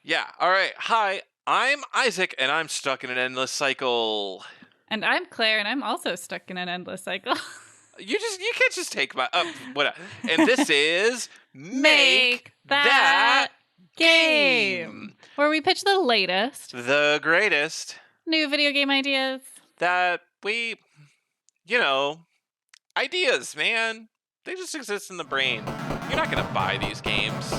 Yeah. All right. Hi, I'm Isaac, and I'm stuck in an endless cycle. And I'm Claire, and I'm also stuck in an endless cycle. You can't just take my what. And this is make Make that that game, game where we pitch the latest the greatest new video game ideas. that we, you know, ideas, man. They just exist in the brain. You're not gonna buy these games.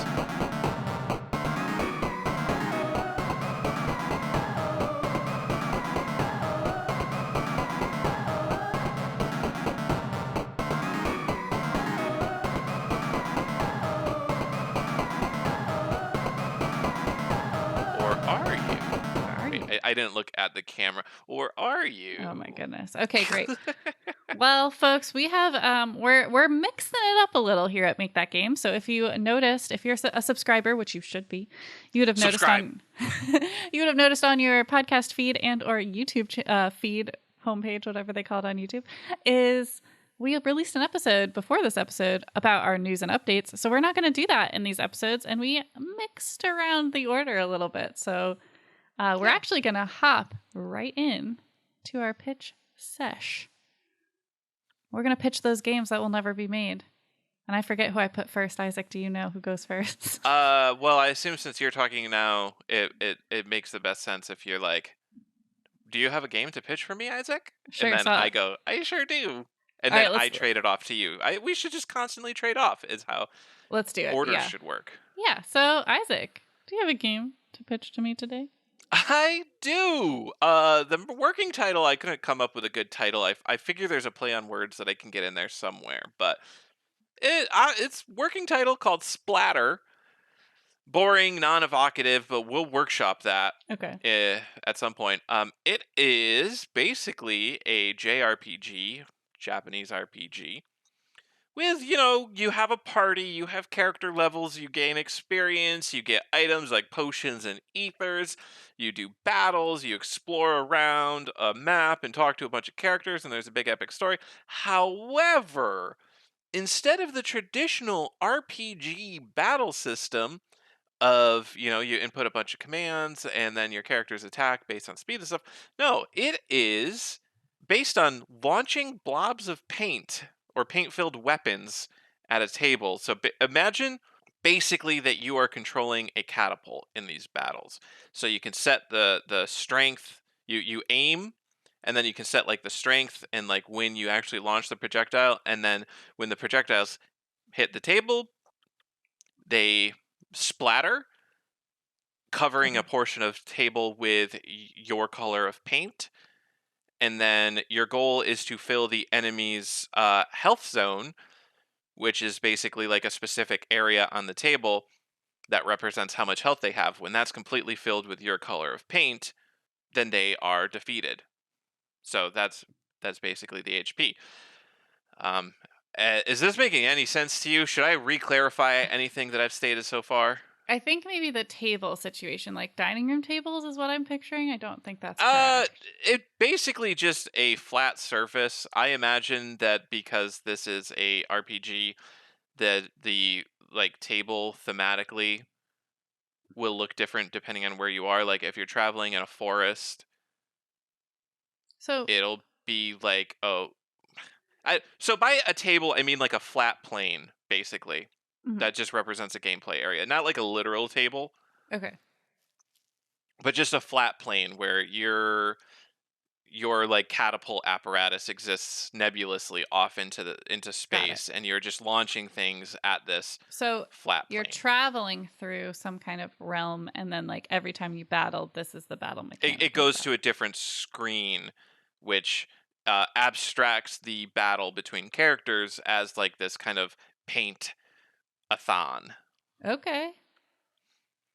Or are you? Where are Wait, you? I didn't look at the camera. Or are Oh my you? goodness. Okay, great. Well, folks, we have we're mixing it up a little here at Make That Game. So if you noticed, if you're a subscriber, which you should be, you would have noticed Subscribe. on you would have noticed on your podcast feed and or YouTube feed homepage, whatever they call it on YouTube, is we have released an episode before this episode about our news and updates. So we're not going to do that in these episodes, and we mixed around the order a little bit. So we're Yeah. actually going to hop right in to our pitch sesh. We're going to pitch those games that will never be made. And I forget who I put first. Isaac, do you know who goes first? Well, I assume since you're talking now, it makes the best sense if you're like, "Do you have a game to pitch for me, Isaac?" And Sure. then So, all I go, "I sure do." And then right, I trade it off to you. We should just constantly trade off is how let's do it. orders Yeah. should work. Yeah. So, Isaac, do you have a game to pitch to me today? I do. The working title, I couldn't come up with a good title. I figure there's a play on words that I can get in there somewhere, but it's working title called Splatter. Boring, non-evocative, but we'll workshop that Okay. at some point. It is basically a JRPG, Japanese RPG. With, you have a party, you have character levels, you gain experience, you get items like potions and ethers, you do battles, you explore around a map and talk to a bunch of characters, and there's a big epic story. However, instead of the traditional RPG battle system, of you input a bunch of commands and then your characters attack based on speed and stuff. No, it is based on launching blobs of paint or paint filled weapons at a table. So imagine basically that you are controlling a catapult in these battles. So you can set the strength, you aim, and then you can set like the strength and like when you actually launch the projectile, and then when the projectiles hit the table, they splatter, covering a Okay. portion of table with your color of paint, and then your goal is to fill the enemy's health zone, which is basically like a specific area on the table that represents how much health they have. When that's completely filled with your color of paint, then they are defeated. So that's basically the HP. Um, is this making any sense to you? Should I re-clarify anything that I've stated so far? I think maybe the table situation, like dining room tables, is what I'm picturing. I don't think that's Uh, correct. it basically just a flat surface. I imagine that because this is a RPG, that the like table thematically will look different depending on where you are. Like if you're traveling in a forest, So, it'll be like so by a table I mean like a flat plane basically mhm, that just represents a gameplay area, not like a literal table, okay, but just a flat plane where your like catapult apparatus exists nebulously off into got it. space, and you're just launching things at this So flat you're plane. traveling through some kind of realm, and then like every time you battle, this is the battle It mechanic and goes stuff. to a different screen, which abstracts the battle between characters as like this kind of paint a thon. Okay,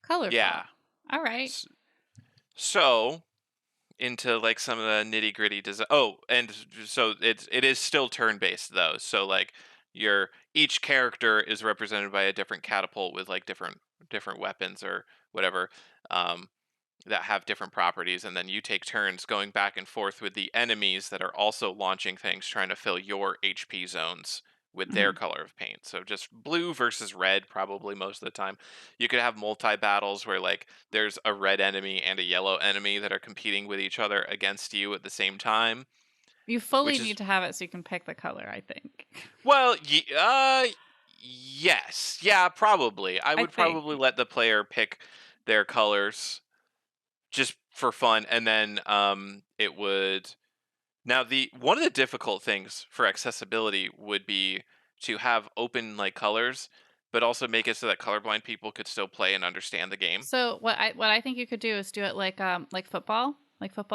colorful. Yeah. All right. S- So into like some of the nitty gritty design. Oh, and so it is still turn based though. So like your each character is represented by a different catapult with like different weapons or whatever, um, that have different properties, and then you take turns going back and forth with the enemies that are also launching things, trying to fill your HP zones with their Hmm. color of paint. So just blue versus red probably most of the time. You could have multi battles where like there's a red enemy and a yellow enemy that are competing with each other against you at the same time, You fully which need is to have it so you can pick the color, I think. well, yes. Yeah, probably. I I would probably think. let the player pick their colors just for fun, and then it would. Now, the one of the difficult things for accessibility would be to have open like colors, but also make it so that colorblind people could still play and understand the game. So what I think you could do is do it like football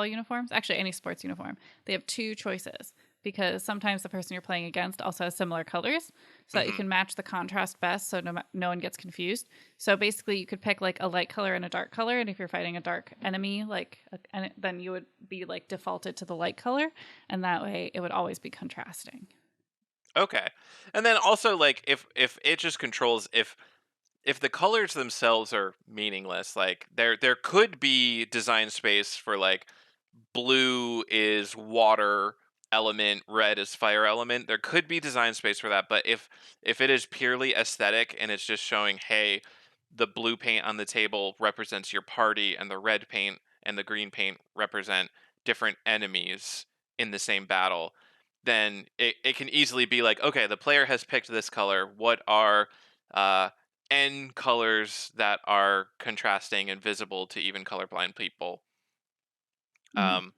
uniforms. Actually, any sports uniform. They have two choices because sometimes the person you're playing against also has similar colors, so that you Hmm. can match the contrast best, so no one gets confused. So basically, you could pick like a light color and a dark color, and if you're fighting a dark enemy, then you would be like defaulted to the light color, and that way it would always be contrasting. Okay, and then also like if it just controls if the colors themselves are meaningless, like there could be design space for like blue is water element, red is fire element. There could be design space for that, but if it is purely aesthetic and it's just showing, hey, the blue paint on the table represents your party and the red paint and the green paint represent different enemies in the same battle, then it can easily be like, okay, the player has picked this color. What are uh N colors that are contrasting and visible to even colorblind people, Hmm. um,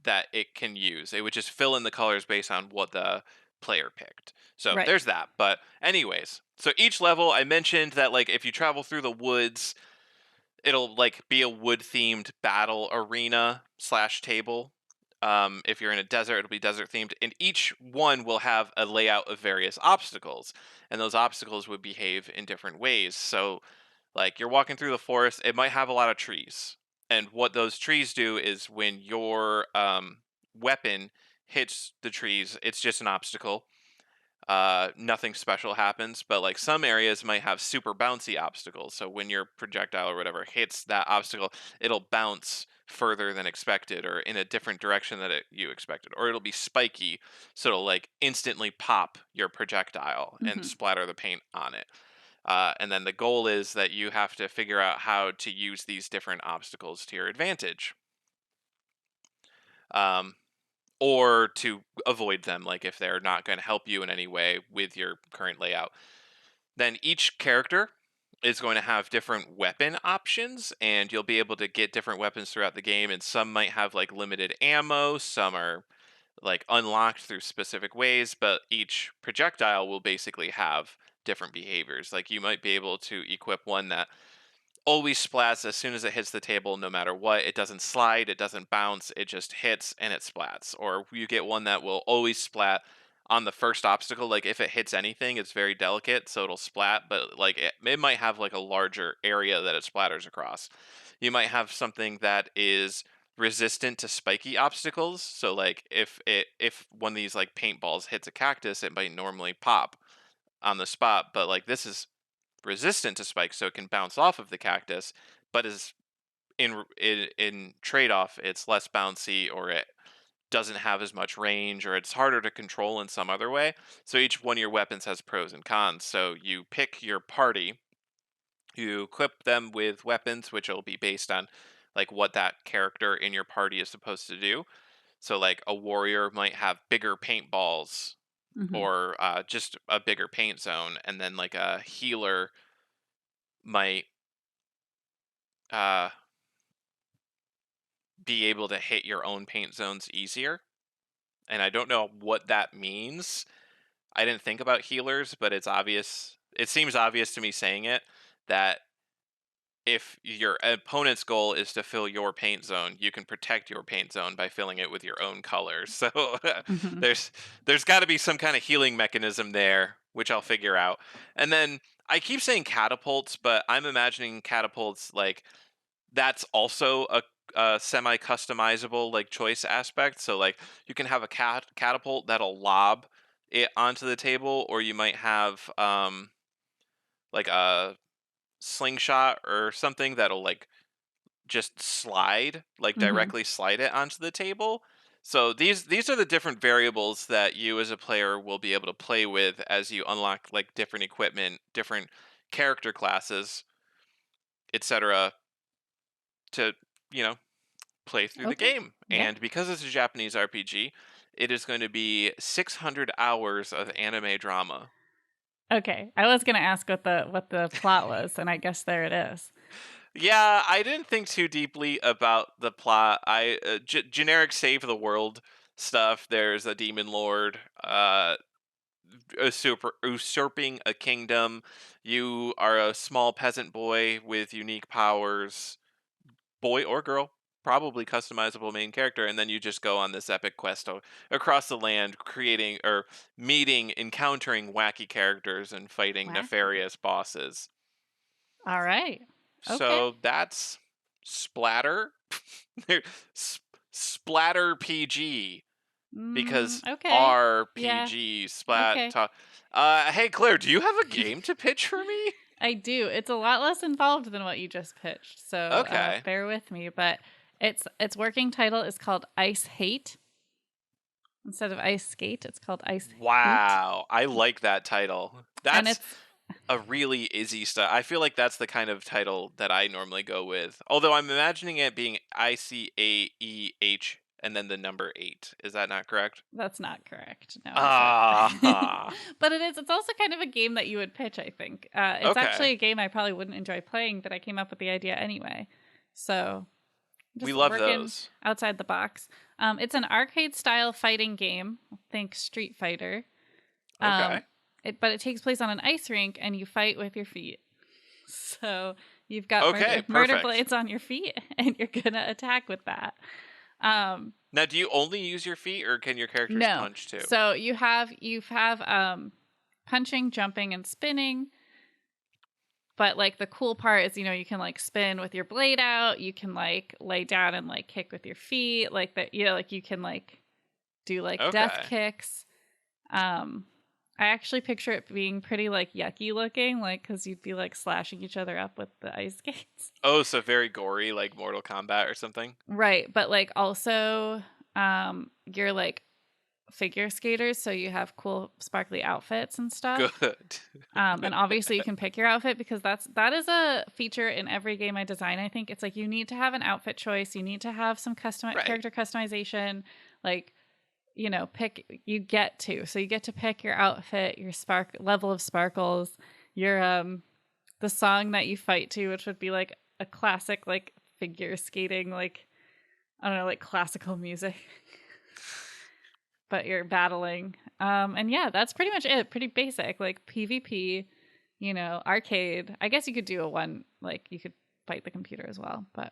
that it can use. It would just fill in the colors based on what the player picked. So Right. there's that. But anyways, so each level I mentioned that like if you travel through the woods, it'll like be a wood themed battle arena slash table. If you're in a desert, it'll be desert themed, and each one will have a layout of various obstacles, and those obstacles would behave in different ways. So like you're walking through the forest, it might have a lot of trees. And what those trees do is when your weapon hits the trees, it's just an obstacle. Nothing special happens, but like some areas might have super bouncy obstacles. So when your projectile or whatever hits that obstacle, it'll bounce further than expected or in a different direction that you expected, or it'll be spiky, so it'll like instantly pop your projectile and Hmm. splatter the paint on it. And then the goal is that you have to figure out how to use these different obstacles to your advantage, um, or to avoid them, like if they're not going to help you in any way with your current layout. Then each character is going to have different weapon options, and you'll be able to get different weapons throughout the game. And some might have like limited ammo, some are like unlocked through specific ways, but each projectile will basically have different behaviors. Like you might be able to equip one that always splats as soon as it hits the table, no matter what. It doesn't slide, it doesn't bounce, it just hits and it splats. Or you get one that will always splat on the first obstacle. Like if it hits anything, it's very delicate, so it'll splat, but like it might have like a larger area that it splatters across. You might have something that is resistant to spiky obstacles. So like if one of these like paintballs hits a cactus, it might normally pop on the spot, but like this is resistant to spikes, so it can bounce off of the cactus, but is in trade off, it's less bouncy, or it doesn't have as much range, or it's harder to control in some other way. So each one of your weapons has pros and cons. So you pick your party, you equip them with weapons, which will be based on like what that character in your party is supposed to do. So like a warrior might have bigger paintballs Hmm. or just a bigger paint zone, and then like a healer might uh, be able to hit your own paint zones easier. And I don't know what that means. I didn't think about healers, but it's obvious. It seems obvious to me saying it that if your opponent's goal is to fill your paint zone, you can protect your paint zone by filling it with your own colors. So Hmm. there's there's got to be some kind of healing mechanism there, which I'll figure out. And then I keep saying catapults, but I'm imagining catapults like that's also a semi customizable like choice aspect. So like you can have a catapult that'll lob it onto the table, or you might have like a slingshot or something that'll like just slide, like Hmm. directly slide it onto the table. So these are the different variables that you as a player will be able to play with as you unlock like different equipment, different character classes, etc. to, you know, play through the Okay. game. Yeah. And because it's a Japanese RPG, it is going to be 600 hours of anime drama. Okay. I was gonna ask what the plot was, and I guess there it is. Yeah, I didn't think too deeply about the plot. Generic save the world stuff. There's a demon lord, usurping a kingdom. You are a small peasant boy with unique powers, boy or girl, probably customizable main character, and then you just go on this epic quest across the land, creating or meeting, encountering wacky characters and fighting Wacky. nefarious bosses. All right. Okay. So that's Splatter. There- Splatter PG because Okay. Yeah. RPG splat. Okay. Hey Claire, do you have a game to pitch for me? I do. It's a lot less involved than what you just pitched, so Okay. bear with me. But its working title is called Ice Hate instead of Ice Skate. It's called Ice Hate, Wow, I like that title. and That's it's a really easy stuff. I feel like that's the kind of title that I normally go with. Although I'm imagining it being ICAEH and then the number 8. Is that not correct? that's not correct. No, it's not. Ah. But it is. It's also kind of a game that you would pitch. I think it's Okay. actually a game I probably wouldn't enjoy playing, but I came up with the idea anyway. So We just love working those. outside the box. It's an arcade style fighting game. Think Street Fighter. Okay. But it takes place on an ice rink, and you fight with your feet. So you've got Okay, murder perfect. blades on your feet, and you're gonna attack with that. Now, do you only use your feet or can your characters No, punch too? so you have punching, jumping, and spinning. But like the cool part is, you can like spin with your blade out. You can like lay down and like kick with your feet, like that. Like you can like do like death Okay. kicks. I actually picture it being pretty like yucky looking, like because you'd be like slashing each other up with the ice skates. Oh, so very gory, like Mortal Kombat or something? Right, but like also, you're like figure skaters, so you have cool sparkly outfits and stuff. Good. And obviously you can pick your outfit because that is a feature in every game I design. I think it's like you need to have an outfit choice, you need to have some custom Right. character customization, like you get to pick your outfit, your level of sparkles, your the song that you fight to, which would be like a classic like figure skating, like I don't know, like classical music. But you're battling. And yeah, that's pretty much it. Pretty basic, like PvP, arcade. I guess you could do a one, like you could fight the computer as well, but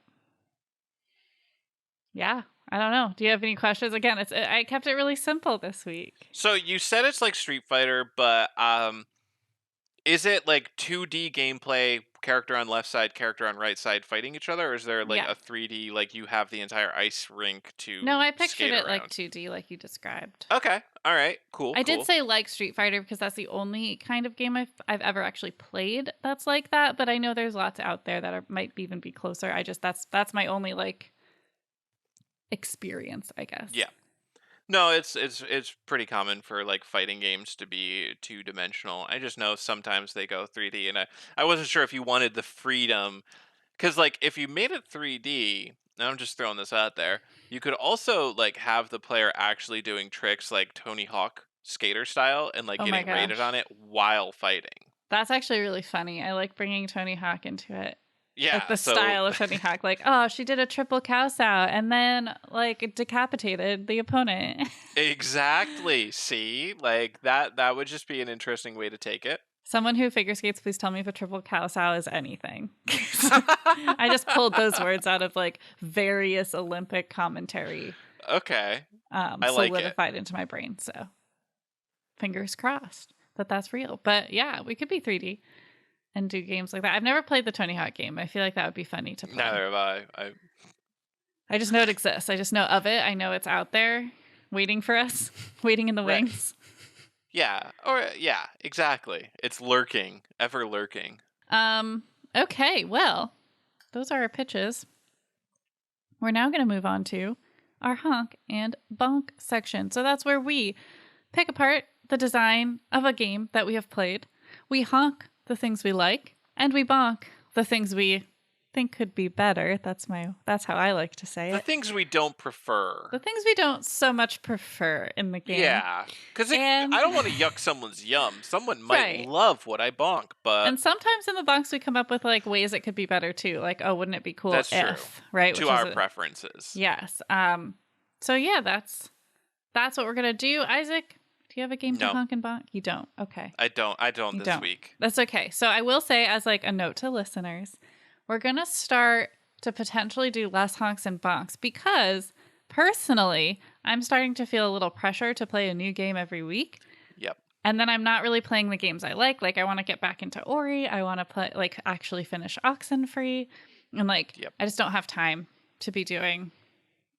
yeah, I don't know. Do you have any questions? Again, I kept it really simple this week. So you said it's like Street Fighter, but is it like 2D gameplay, character on left side, character on right side fighting each other, or is there like Yeah. a 3D, like you have the entire ice rink No, to I pictured skate it like around? 2D, like you described. Okay. All right. Cool. I did Cool. say like Street Fighter because that's the only kind of game I've ever actually played that's like that. But I know there's lots out there that might even be closer. I just that's my only like experience, I guess. Yeah. No, it's pretty common for like fighting games to be 2 dimensional. I just know sometimes they go 3D, and I wasn't sure if you wanted the freedom because like if you made it 3D, and I'm just throwing this out there, you could also like have the player actually doing tricks like Tony Hawk skater style and like Oh my getting rated on gosh. it while fighting. That's actually really funny. I like bringing Tony Hawk into it. Like Yeah, the so style of Tony Hawk. Like, oh, she did a triple cow sow and then like decapitated the opponent. exactly. See, like that would just be an interesting way to take it. Someone who figure skates, please tell me if a triple cow sow is anything. I just pulled those words out of like various Olympic commentary, Okay, I like it. solidified into my brain. So fingers crossed that that's real. But yeah, we could be 3D and do games like that. I've never played the Tony Hawk game. I feel like that would be funny to play. Neither have I. I just know it exists. I just know of it. I know it's out there waiting for us, waiting in the Right. wings. Yeah, or yeah, exactly. It's lurking, ever lurking. Okay, well, those are our pitches. We're now going to move on to our honk and bonk section. So that's where we pick apart the design of a game that we have played. We honk the things we like, and we bonk the things we think could be better. That's how I like to say The it. things we don't prefer. The things we don't so much prefer in the game. Yeah, because I don't want to yuck someone's yum. Someone might Right. love what I bonk, but And sometimes in the bonks we come up with like ways it could be better too. Like, oh, wouldn't it be cool that's if, true. right? To our preferences. Yes. So yeah, that's what we're gonna do. Isaac, do you have a game to honk and bonk? You don't. Okay. I don't this week. That's okay. So I will say, as like a note to listeners, we're gonna start to potentially do less honks and bonks because personally, I'm starting to feel a little pressure to play a new game every week. Yep. And then I'm not really playing the games I like. Like I want to get back into Ori. I want to play like actually finish Oxenfree. And like I just don't have time to be doing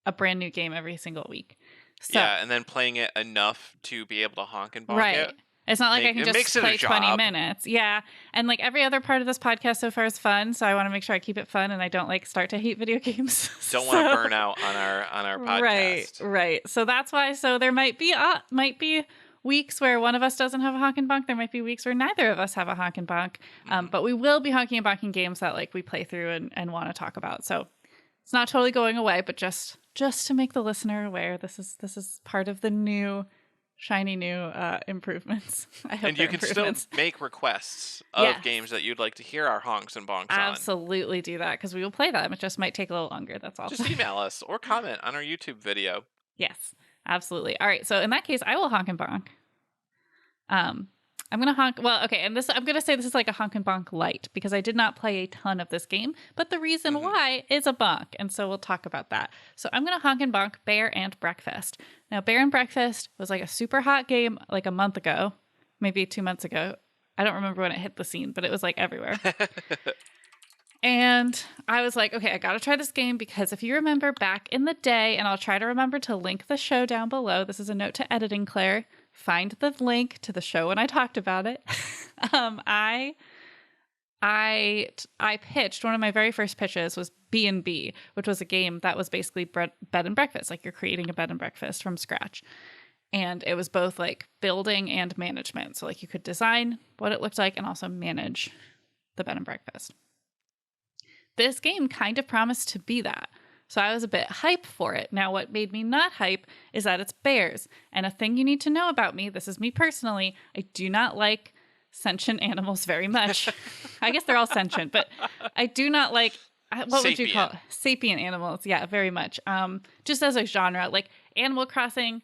a brand new game every single week. So, yeah, and then playing it enough to be able to honk and bonk it. It's not like I can just play 20 minutes. Yeah. And like every other part of this podcast so far is fun. So I want to make sure I keep it fun and I don't like start to hate video games. Don't want to burn out on our podcast. Right. So that's why. So there might be weeks where one of us doesn't have a honk and bonk. There might be weeks where neither of us have a honk and bonk. But we will be honking and bonking games that like we play through and want to talk about. So it's not totally going away, but just to make the listener aware, this is part of the new shiny new improvements. I hope and you can still make requests of games that you'd like to hear our honks and bonks on. Absolutely do that because we will play them. It just might take a little longer. That's all. Just email us or comment on our YouTube video. Yes, absolutely. All right. So in that case, I will honk and bonk. I'm going to honk. Well, okay. And I'm going to say this is like a honk and bonk light because I did not play a ton of this game, but the reason why is a bonk. And so we'll talk about that. So I'm going to honk and bonk Bear and Breakfast. Now, Bear and Breakfast was like a super hot game like a month ago, maybe 2 months ago. I don't remember when it hit the scene, but it was like everywhere. And I was like, okay, I got to try this game because if you remember back in the day, and I'll try to remember to link the show down below. This is a note to editing, Claire. Find the link to the show when I talked about it. I pitched one of my very first pitches was B&B, which was a game that was basically bed and breakfast. Like you're creating a bed and breakfast from scratch. And it was both like building and management. So like you could design what it looked like and also manage the bed and breakfast. This game kind of promised to be that. So I was a bit hype for it. Now, what made me not hype is that it's bears. And a thing you need to know about me, this is me personally, I do not like sentient animals very much. I guess they're all sentient, but I do not like, what would you call it? Sapient animals. Yeah, very much. Just as a genre, like Animal Crossing,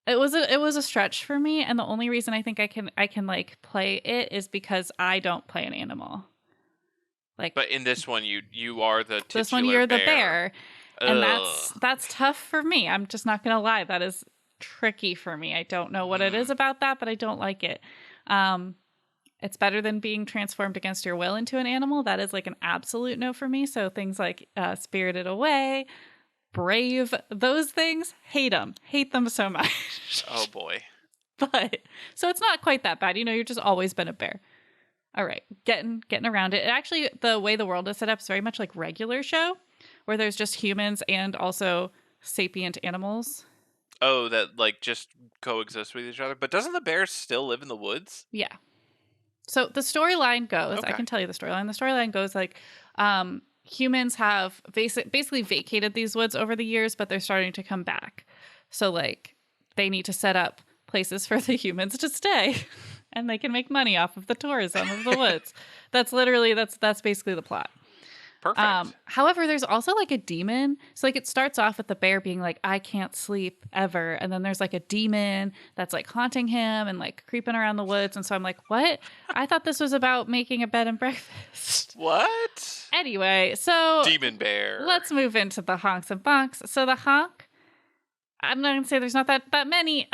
it was a stretch for me. And the only reason I think I can like play it is because I don't play an animal. Like, but in this one, you are the titular this one you're bear. The bear, and that's tough for me. I'm just not gonna lie, that is tricky for me. I don't know what it is about that, but I don't like it. It's better than being transformed against your will into an animal. That is like an absolute no for me. So things like Spirited Away, Brave, those things, hate them so much. Oh boy! But so it's not quite that bad. You've just always been a bear. All right, getting around it. Actually, the way the world is set up is very much like regular show, where there's just humans and also sapient animals. Oh, that like just coexist with each other. But doesn't the bear still live in the woods? Yeah. So the storyline goes, I can tell you the storyline. The storyline goes like humans have basically vacated these woods over the years, but they're starting to come back. So like they need to set up places for the humans to stay. And they can make money off of the tourism of the woods. That's basically the plot. Perfect. However, there's also like a demon. So like it starts off with the bear being like, I can't sleep ever. And then there's like a demon that's like haunting him and like creeping around the woods. And so I'm like, what? I thought this was about making a bed and breakfast. What? Anyway, so Demon bear. Let's move into the honks and bonks. So the honk, I'm not going to say there's not that many.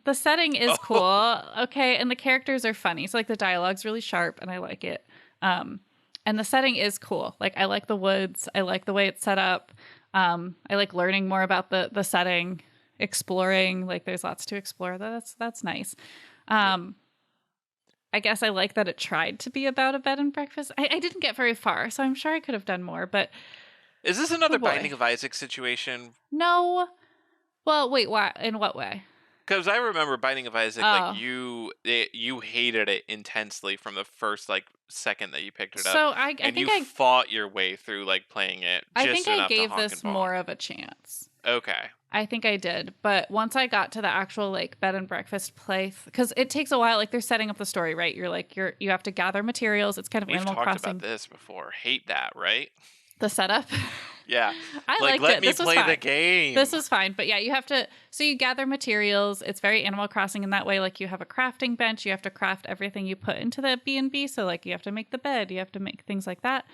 The setting is cool. Okay. And the characters are funny. So like the dialogue's really sharp and I like it. And the setting is cool. Like I like the woods. I like the way it's set up. I like learning more about the setting, exploring. Like there's lots to explore. That's nice. I guess I like that it tried to be about a bed and breakfast. I didn't get very far, so I'm sure I could have done more, but is this another Binding of Isaac situation? No. Well, wait, why? In what way? Because I remember Binding of Isaac, like Oh, you hated it intensely from the first like second that you picked it up, so I and think you I fought your way through like playing it I just think I enough to gave honk and this bonk. more of a chance. Okay. I think I did, but once I got to the actual like bed and breakfast place, because it takes a while. Like they're setting up the story, right? You have to gather materials. It's kind of We've Animal talked about Crossing, this before. Hate that, right? the setup. Yeah. I Like, liked let it. me This was play the fine. This game. was fine, but yeah, you have to. So you gather materials. It's very Animal Crossing in that way. Like you have a crafting bench. You have to craft everything you put into the B&B. So like you have to make the bed. You have to make things like that.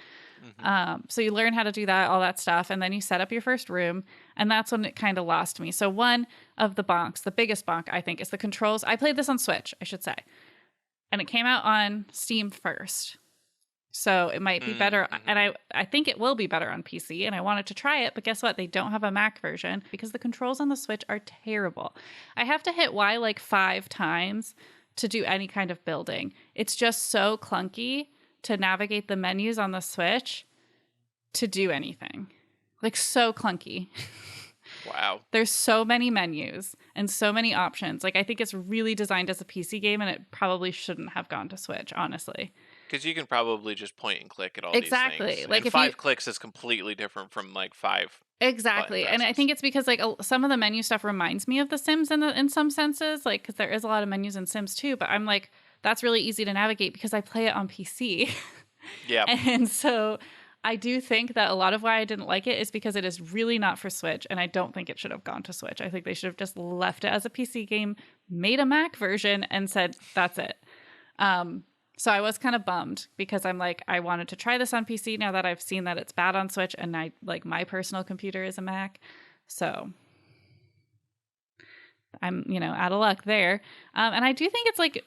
Hmm. So you learn how to do that, all that stuff, and then you set up your first room, and that's when it kind of lost me. So one of the bonks, the biggest bonk, I think, is the controls. I played this on Switch, I should say, and it came out on Steam first. So it might be better, and Mm-hmm. I think it will be better on PC, and I wanted to try it, but guess what? They don't have a Mac version because the controls on the Switch are terrible. I have to hit Y like 5 times to do any kind of building. It's just so clunky to navigate the menus on the Switch to do anything. Like so clunky. Wow. There's so many menus and so many options. Like I think it's really designed as a PC game and it probably shouldn't have gone to Switch, honestly. Because you can probably just point and click at all these Exactly. things, Like and if you 5 clicks is completely different from like 5 button exactly. And I presses. think it's because like some of the menu stuff reminds me of the Sims in some senses, like cuz there is a lot of menus in Sims too, but I'm like that's really easy to navigate because I play it on PC. Yeah. And so I do think that a lot of why I didn't like it is because it is really not for Switch, and I don't think it should have gone to Switch. I think they should have just left it as a PC game, made a Mac version, and said that's it. So I was kind of bummed because I'm like, I wanted to try this on PC now that I've seen that it's bad on Switch, and I like my personal computer is a Mac, so I'm out of luck there. And I do think it's like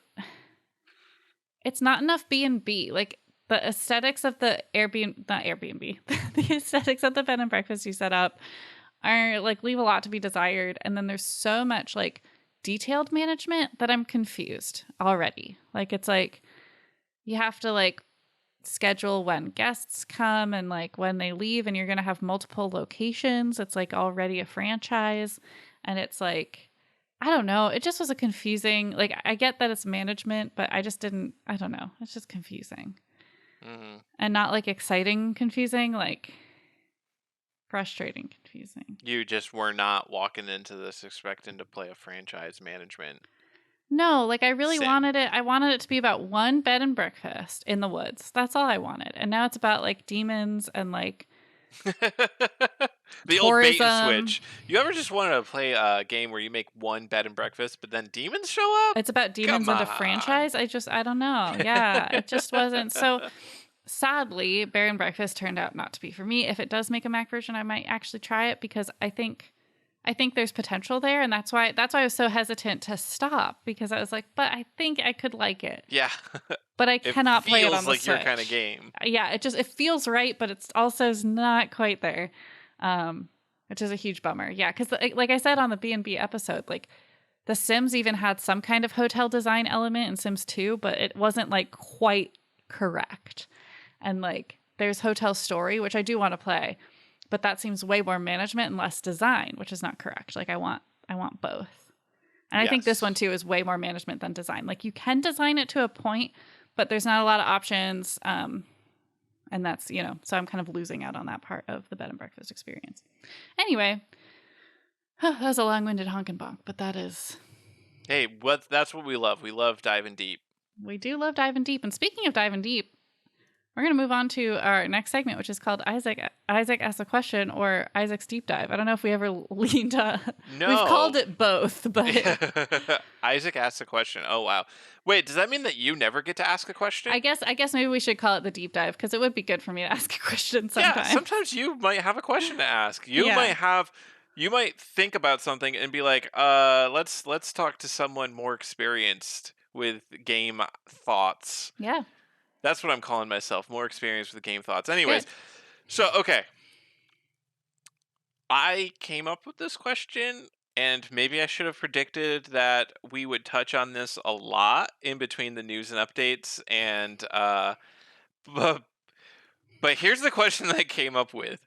it's not enough B&B. Like the aesthetics of the Airbnb, not Airbnb, the aesthetics of the bed and breakfast you set up are like leave a lot to be desired. And then there's so much like detailed management that I'm confused already. Like it's like you have to like schedule when guests come and like when they leave, and you're going to have multiple locations. It's like already a franchise. And it's like, I don't know. It just was a confusing, like, I get that it's management, but I just didn't, I don't know. It's just confusing Hmm. and not like exciting confusing, like frustrating confusing. You just were not walking into this expecting to play a franchise management No, like I really sim. wanted it. I wanted it to be about one bed and breakfast in the woods. That's all I wanted. And now it's about like demons and like The old bait and tourism. switch. You ever just wanted to play a game where you make one bed and breakfast, but then demons show up? It's about demons Come and a on. franchise. I don't know. Yeah, it just wasn't. So sadly, Bear and Breakfast turned out not to be for me. If it does make a Mac version, I might actually try it because I think there's potential there, and that's why I was so hesitant to stop because I was like, but I think I could like it, Yeah. but I It cannot play it on feels the like your kind of Switch. game. Yeah, it feels right, but it's also not quite there, which is a huge bummer. Yeah, because like I said on the B&B episode, like the Sims even had some kind of hotel design element in Sims 2, but it wasn't like quite correct. And like there's Hotel Story, which I do want to play, but that seems way more management and less design, which is not correct. Like I want both. And I think this one Yes. too is way more management than design. Like you can design it to a point, but there's not a lot of options. And that's, so I'm kind of losing out on that part of the bed and breakfast experience. Anyway, that was a long-winded honk and bonk, but that is Hey, that's what we love. We love diving deep. we do love diving deep. And speaking of diving deep, we're going to move on to our next segment, which is called Isaac asks a question or Isaac's deep dive. I don't know if we ever leaned. We've called No. it both, but Isaac asked a question. Oh wow. Wait, does that mean that you never get to ask a question? I guess maybe we should call it the deep dive because it would be good for me to ask a question Yeah, sometimes. sometimes you might have a question to ask. Yeah, You might think about something and be like, let's talk to someone more experienced with game thoughts. yeah, That's what I'm calling myself, more experienced with game thoughts. good. Anyways, so okay, I came up with this question, and maybe I should have predicted that we would touch on this a lot in between the news and updates. And but here's the question that I came up with: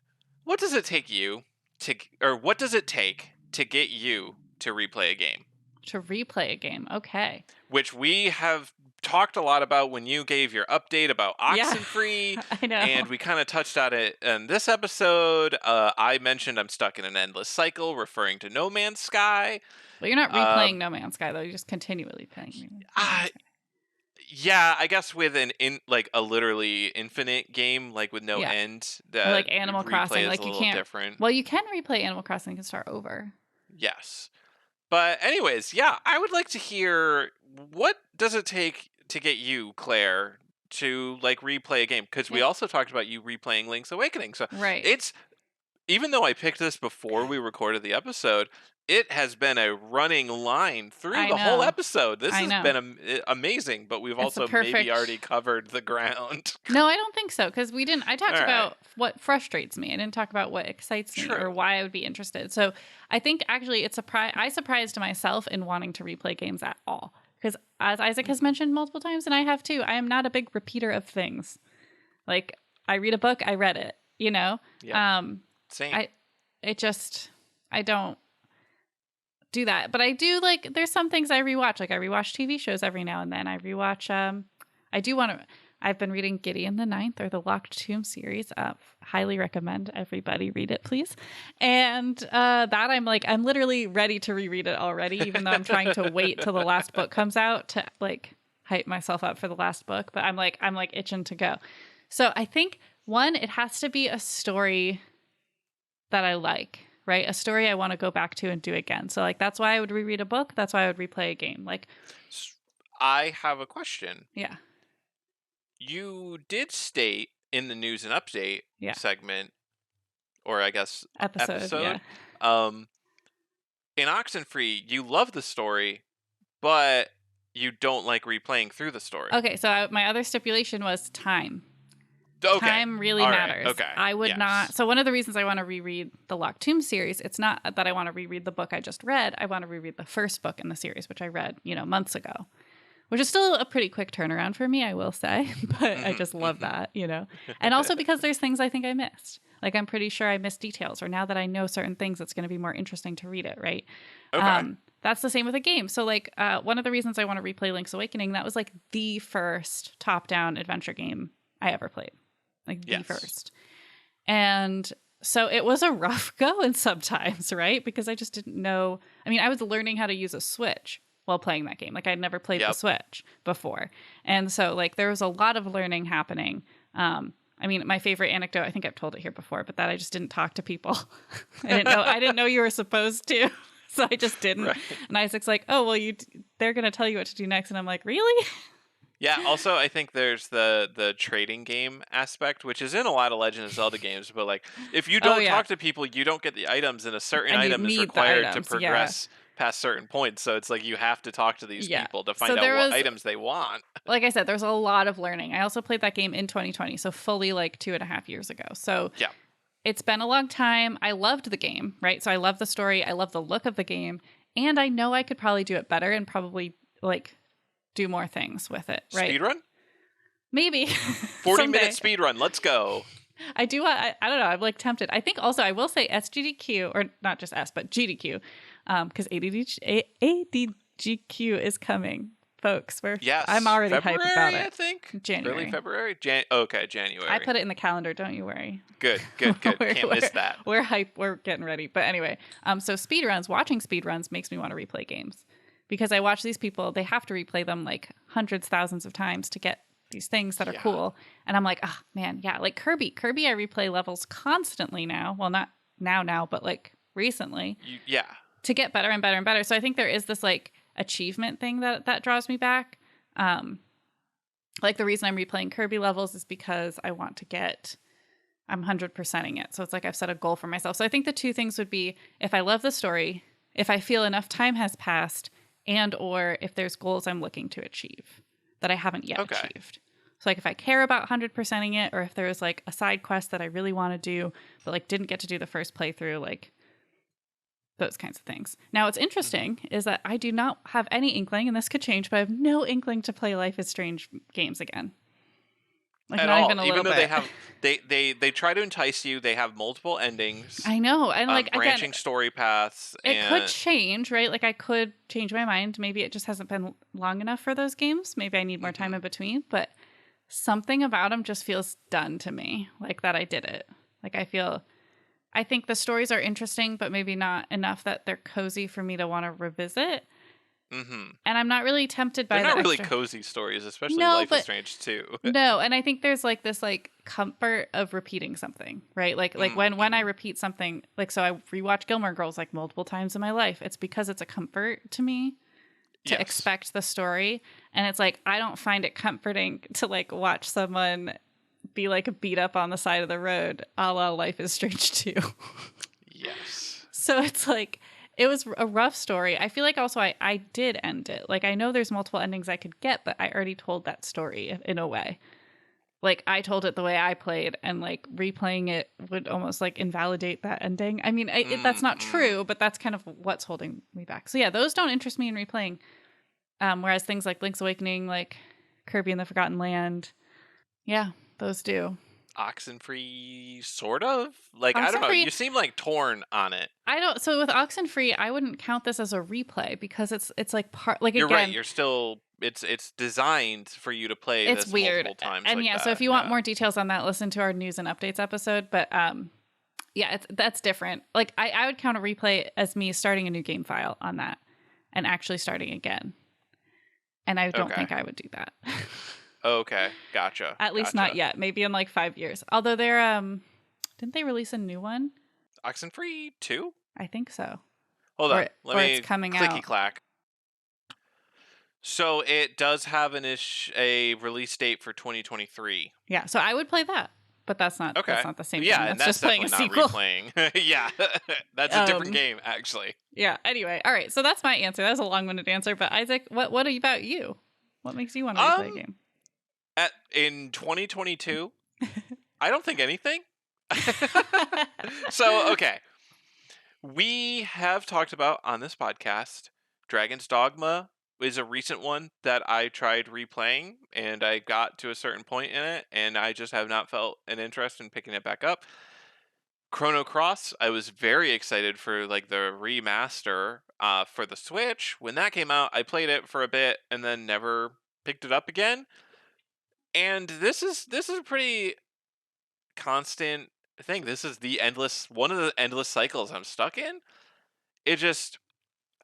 What does it take you to, or what does it take to get you to replay a game, To replay a game. Okay. which we have talked a lot about when you gave your update about Yeah. Oxenfree, I know. and we kind of touched on it in this episode. I mentioned I'm stuck in an endless cycle, referring to No Man's Sky. Well, you're not replaying Um, No Man's Sky though. You're just continually playing No Man's I, Sky. yeah, I guess with like a literally infinite game, like with no Yeah. end, Or the like Animal replay Crossing. is Like a you little can't. different. Well, you can replay Animal Crossing and start over. Yes. But anyways, yeah, I would like to hear what does it take to get you, Claire, to like replay a game? Because we Yeah. also talked about you replaying Link's Awakening. So Right. it's even though I picked this before we recorded the episode, it has been a running line through I the whole know. episode. This I has know. been amazing, but we've It's a also maybe already perfect. covered the ground. No, I don't think so because we didn't. I All talked right. about what frustrates me. I didn't talk about what excites me or True. why I would be interested. So I think actually it's I surprised myself in wanting to replay games at all because as Isaac has Mhm. mentioned multiple times, and I have too, I am not a big repeater of things. Like I read a book, I read it. You know, Yep. um, Same. I don't do that, but I do like. There's some things I rewatch. Like I rewatch TV shows every now and then. I rewatch. I do want to. I've been reading Gideon the Ninth or the Locked Tomb series. Highly recommend everybody read it, please. And that I'm literally ready to reread it already, even though I'm trying to wait till the last book comes out to like hype myself up for the last book. But I'm like itching to go. So I think one, it has to be a story that I like, right? A story I want to go back to and do again. So like that's why I would reread a book. That's why I would replay a game. Like, I have a question. yeah, You did state in the news and update yeah, segment, or I guess yeah. episode, um, in Oxenfree, you love the story, but you don't like replaying through the story. Okay, so my other stipulation was time. Okay. Time really All right. matters. Okay. I would not. Yes. So one of the reasons I want to reread the Locked Tomb series, it's not that I want to reread the book I just read. I want to reread the first book in the series, which I read, months ago, which is still a pretty quick turnaround for me, I will say. But I just love that, And also because there's things I think I missed. Like I'm pretty sure I missed details, or now that I know certain things, it's going to be more interesting to read it, right? Okay. That's the same with a game. So like one of the reasons I want to replay Link's Awakening, that was like the first top-down adventure game I ever played. Like the Yes. first. And so it was a rough going sometimes, right? Because I just didn't know. I mean, I was learning how to use a Switch while playing that game. Like I'd never played the Yep. Switch before. And so like there was a lot of learning happening. I mean, my favorite anecdote, I think I've told it here before, but that I just didn't talk to people. I didn't know you were supposed to. So I just didn't. Right. And Isaac's like, "Oh, well, they're going to tell you what to do next." And I'm like, "Really?" Yeah. Also, I think there's the trading game aspect, which is in a lot of Legend of Zelda games. But like, if you don't yeah. talk to people, you don't get the items, and a certain And you item is need the required items, to progress past certain points. So it's like you have to talk to these Yeah. people to So find out there what was- items they want. Like I said, there's a lot of learning. I also played that game in 2020, so fully like 2.5 years ago. So Yeah. it's been a long time. I loved the game, right? So I love the story. I love the look of the game. And I know I could probably do it better and probably like do more things with it, right? Speedrun? Maybe. 40-minute speedrun. Let's go. I do. I don't know. I'm like tempted. I think also I will say SGDQ, or not just S, but GDQ, because ADGQ is coming, folks. Yes. I'm already February, hyped about it. I think. January. Really, February? Okay, January. I put it in the calendar. Don't you worry. Good. Can't miss that. We're hyped. We're getting ready. But anyway, so watching speedruns makes me want to replay games because I watch these people. They have to replay them like hundreds, thousands of times to get these things that are Yeah. cool. And I'm like, oh man, yeah. Like Kirby, I replay levels constantly now. Well, not now, but like recently Yeah. to get better and better and better. So I think there is this like achievement thing that draws me back. Like the reason I'm replaying Kirby levels is because I want to I'm 100%ing it. So it's like I've set a goal for myself. So I think the two things would be if I love the story, if I feel enough time has passed, and or if there's goals I'm looking to achieve that I haven't yet achieved. So like if I care about 100%ing it, or if there's like a side quest that I really want to do, but like didn't get to do the first playthrough, like those kinds of things. Now, what's interesting is that I do not have any inkling, and this could change, but I have no inkling to play Life is Strange games again. Like, at not all. even a Even little though they bit. have they try to entice you. They have multiple endings, I know. And like, again, branching story paths, it could and change, right? Like, I could change my mind. Maybe it just hasn't been long enough for those games. Maybe I need more time in mhm. between. But something about them just feels done to me, like that I did it. Like, I think the stories are interesting, but maybe not enough that they're cozy for me to want to revisit. Mhm. And I'm not really tempted They're by the not really extra. cozy stories, especially No, Life is but Strange 2. no, and I think there's like this like comfort of repeating something, right? Like Mm, when I mhm. repeat something, like so I rewatch Gilmore Girls like multiple times in my life. It's because it's a comfort to me to Yes. expect the story, and it's like I don't find it comforting to like watch someone be like beat up on the side of the road, a la Life is Strange too. Yes. So it's like it was a rough story. I feel like also I did end it. Like I know there's multiple endings I could get, but I already told that story in a way. Like I told it the way I played, and like replaying it would almost like invalidate that ending. I mean, that's Mm, not mm. true, but that's kind of what's holding me back. So yeah, those don't interest me in replaying. Whereas things like Link's Awakening, like Kirby and the Forgotten Land, yeah, those do. Oxenfree, sort of? Like, I don't know. Oxenfree, You seem like torn on it. I don't. So with Oxenfree, I wouldn't count this as a replay because it's like part. Like You're right. again, You're still. It's designed for you to play it's this weird. multiple times And like yeah, so if that. you want Yeah. more details on that, listen to our news and updates episode. But yeah, that's different. Like I would count a replay as me starting a new game file on that and actually starting again. And I don't Okay. think I would do that. Okay. Gotcha. At least not Gotcha. yet. Maybe in like 5 years. Although they're didn't they release a new one? Oxenfree 2? I think so. Hold on. Let Or it's me coming clicky out. clack. So it does have a release date for 2023. Yeah, so I would play that. But that's Okay. not the same thing. Yeah, and That's that's just playing a definitely not sequel. replaying. Yeah. That's a different um game, actually. yeah, anyway. All right. So that's my answer. That was a long-winded answer, but Isaac, what about you? What makes you want to replay a Um, game? in 2022, I don't think anything. So, okay. We have talked about on this podcast Dragon's Dogma is a recent one that I tried replaying and I got to a certain point in it and I just have not felt an interest in picking it back up. Chrono Cross, I was very excited for like the remaster for the Switch. When that came out, I played it for a bit and then never picked it up again. And this is a pretty constant thing. This is the endless one of the endless cycles I'm stuck in. It just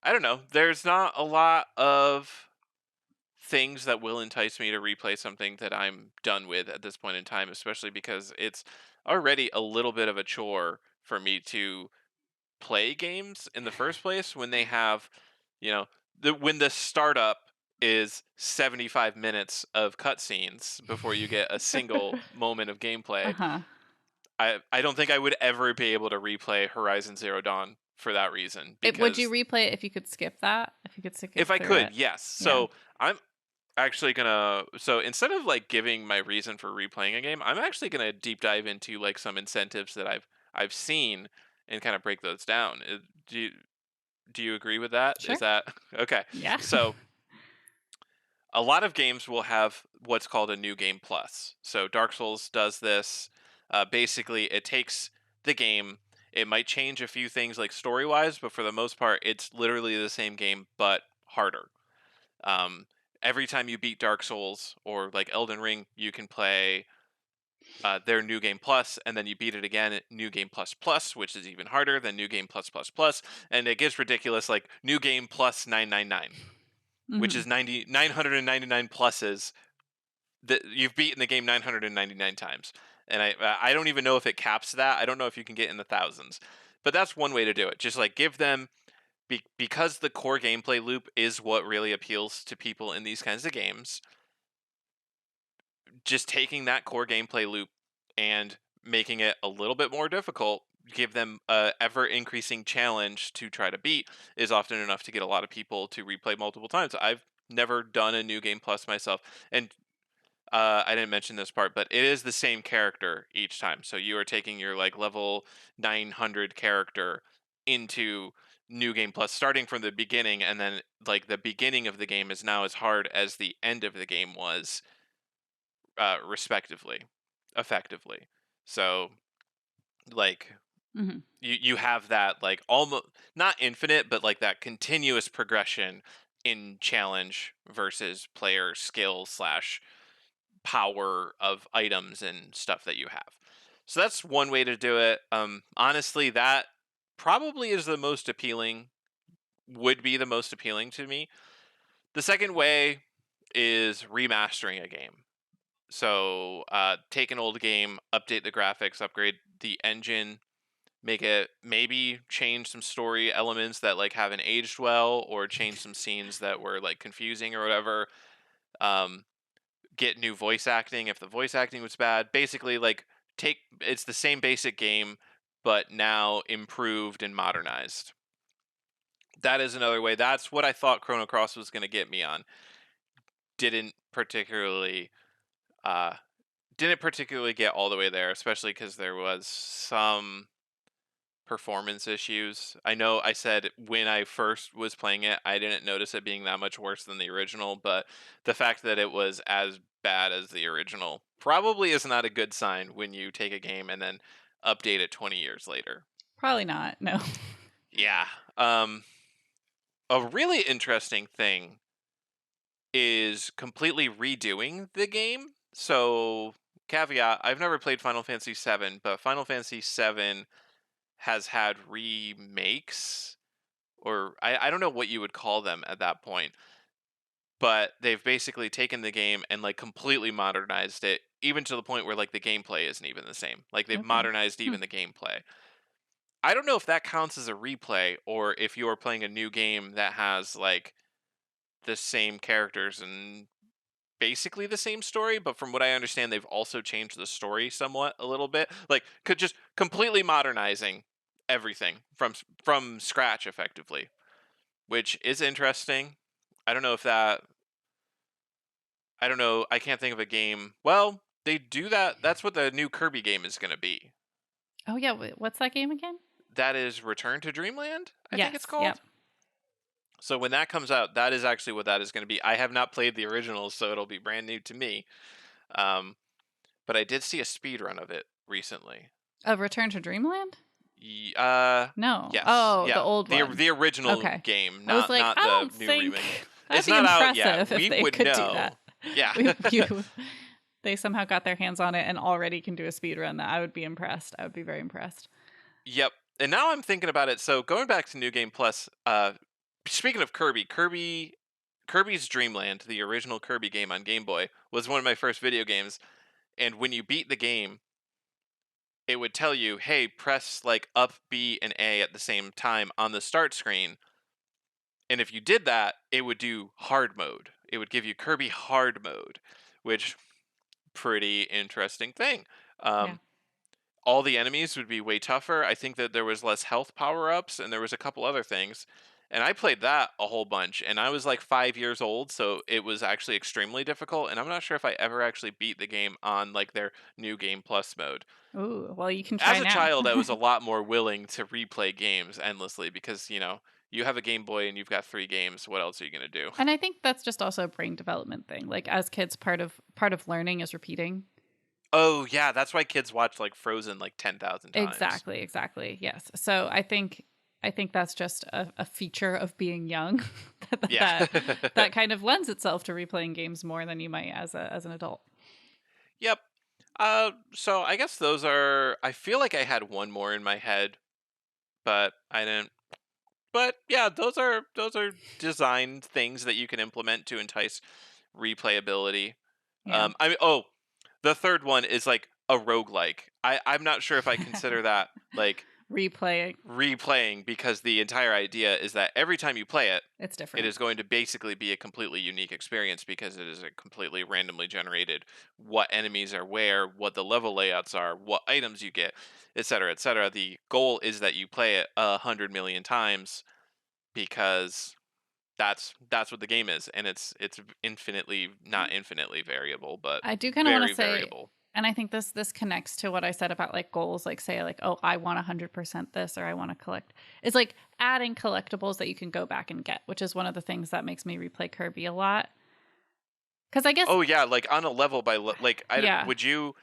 I don't know. There's not a lot of things that will entice me to replay something that I'm done with at this point in time, especially because it's already a little bit of a chore for me to play games in the first place when they have, you know, when the startup is 75 minutes of cutscenes before you get a single moment of gameplay. Uh-huh. I don't think I would ever be able to replay Horizon Zero Dawn for that reason Would you because replay it if you could skip that? If you could skip if I through could, it? yes. Yeah. So I'm actually gonna so instead of like giving my reason for replaying a game, I'm actually gonna deep dive into like some incentives that I've seen and kind of break those down. Do you agree with that? Is Sure. that okay? Yeah. So a lot of games will have what's called a new game plus. So Dark Souls does this. Basically, it takes the game. It might change a few things like story wise, but for the most part, it's literally the same game but harder. Um, every time you beat Dark Souls or like Elden Ring, you can play their new game plus, and then you beat it again at new game plus plus, which is even harder than new game plus plus plus, and it gets ridiculous like new game plus 999, which Hmm. is 999 pluses that you've beaten the game 999 times. And I don't even know if it caps that. I don't know if you can get in the thousands, but that's one way to do it. Just like give them because the core gameplay loop is what really appeals to people in these kinds of games. Just taking that core gameplay loop and making it a little bit more difficult, give them a ever increasing challenge to try to beat is often enough to get a lot of people to replay multiple times. I've never done a new game plus myself, and I didn't mention this part, but it is the same character each time. So you are taking your like level 900 character into new game plus starting from the beginning, and then like the beginning of the game is now as hard as the end of the game was respectively, effectively. So like Hmm. you have that like almost not infinite, but like that continuous progression in challenge versus player skill slash power of items and stuff that you have. So that's one way to do it. Honestly, that probably is the most appealing, would be the most appealing to me. The second way is remastering a game. So take an old game, update the graphics, upgrade the engine, make it, maybe change some story elements that like haven't aged well, or change some scenes that were like confusing or whatever. Um, get new voice acting if the voice acting was bad. Basically, like take, it's the same basic game, but now improved and modernized. That is another way. That's what I thought Chrono Cross was going to get me on. Didn't particularly uh didn't particularly get all the way there, especially because there was some performance issues. I know I said when I first was playing it, I didn't notice it being that much worse than the original, but the fact that it was as bad as the original probably is not a good sign when you take a game and then update it 20 years later. Probably not. No. Yeah. Um a really interesting thing is completely redoing the game. So, caveat, I've never played Final Fantasy VII, but Final Fantasy VII has had remakes, or I don't know what you would call them at that point, but they've basically taken the game and like completely modernized it, even to the point where like the gameplay isn't even the same. Like they've Okay. modernized Hmm. even the gameplay. I don't know if that counts as a replay or if you're playing a new game that has like the same characters and basically the same story, but from what I understand, they've also changed the story somewhat a little bit. Like could just completely modernizing everything from scratch effectively, which is interesting. I don't know if that I don't know, I can't think of a game. Well, they do that. That's what the new Kirby game is going to be. Oh yeah. What's that game again? That is Return to Dreamland, I think it's Yes. Yep. called. So when that comes out, that is actually what that is going to be. I have not played the original, so it'll be brand new to me. Um, but I did see a speed run of it recently. Return to Dreamland? No. Yes, Oh, the yeah, old one. the original Okay. game, I was not like, not I the don't new think remake. that'd It's be not out yet. impressive if We they would could do know. that. Yeah, They somehow got their hands on it and already can do a speed run. That I would be impressed. I would be very impressed. yep. And now I'm thinking about it. So going back to New Game Plus, speaking of Kirby's Dream Land, the original Kirby game on Game Boy, was one of my first video games. And when you beat the game, it would tell you, "Hey, press like up B and A at the same time on the start screen." And if you did that, it would do hard mode. It would give you Kirby hard mode, which pretty interesting thing. Yeah. Um, all the enemies would be way tougher. I think that there was less health power ups, and there was a couple other things. And I played that a whole bunch, and I was like 5 years old, so it was actually extremely difficult. And I'm not sure if I ever actually beat the game on like their new game plus mode. Ooh, well, you can try As a now. child, I was a lot more willing to replay games endlessly because you have a Game Boy and you've got 3 games. What else are you gonna do? And I think that's just also a brain development thing. Like as kids, part of learning is repeating. Oh yeah, that's why kids watch like Frozen like 10,000 times. Exactly, exactly. Yes. So I think that's just a feature of being young that, Yeah. that that kind of lends itself to replaying games more than you might as an adult. Yep. So I guess those are. I feel like I had one more in my head, but I didn't. But yeah, those are design things that you can implement to entice replayability. Yeah. I mean, oh, the third one is like a roguelike. I'm not sure if I consider that like Replaying. replaying because the entire idea is that every time you play it, It's it different. is going to basically be a completely unique experience because it is a completely randomly generated what enemies are where, what the level layouts are, what items you get, etc., etc. The goal is that you play it 100 million times because that's what the game is, and it's infinitely not infinitely variable, but I do kind of want to very say, variable. and I think this connects to what I said about like goals, like say like, oh, I want 100% this or I want to collect. It's like adding collectibles that you can go back and get, which is one of the things that makes me replay Kirby a lot. Because I guess, Oh yeah, like on a level by yeah, would you,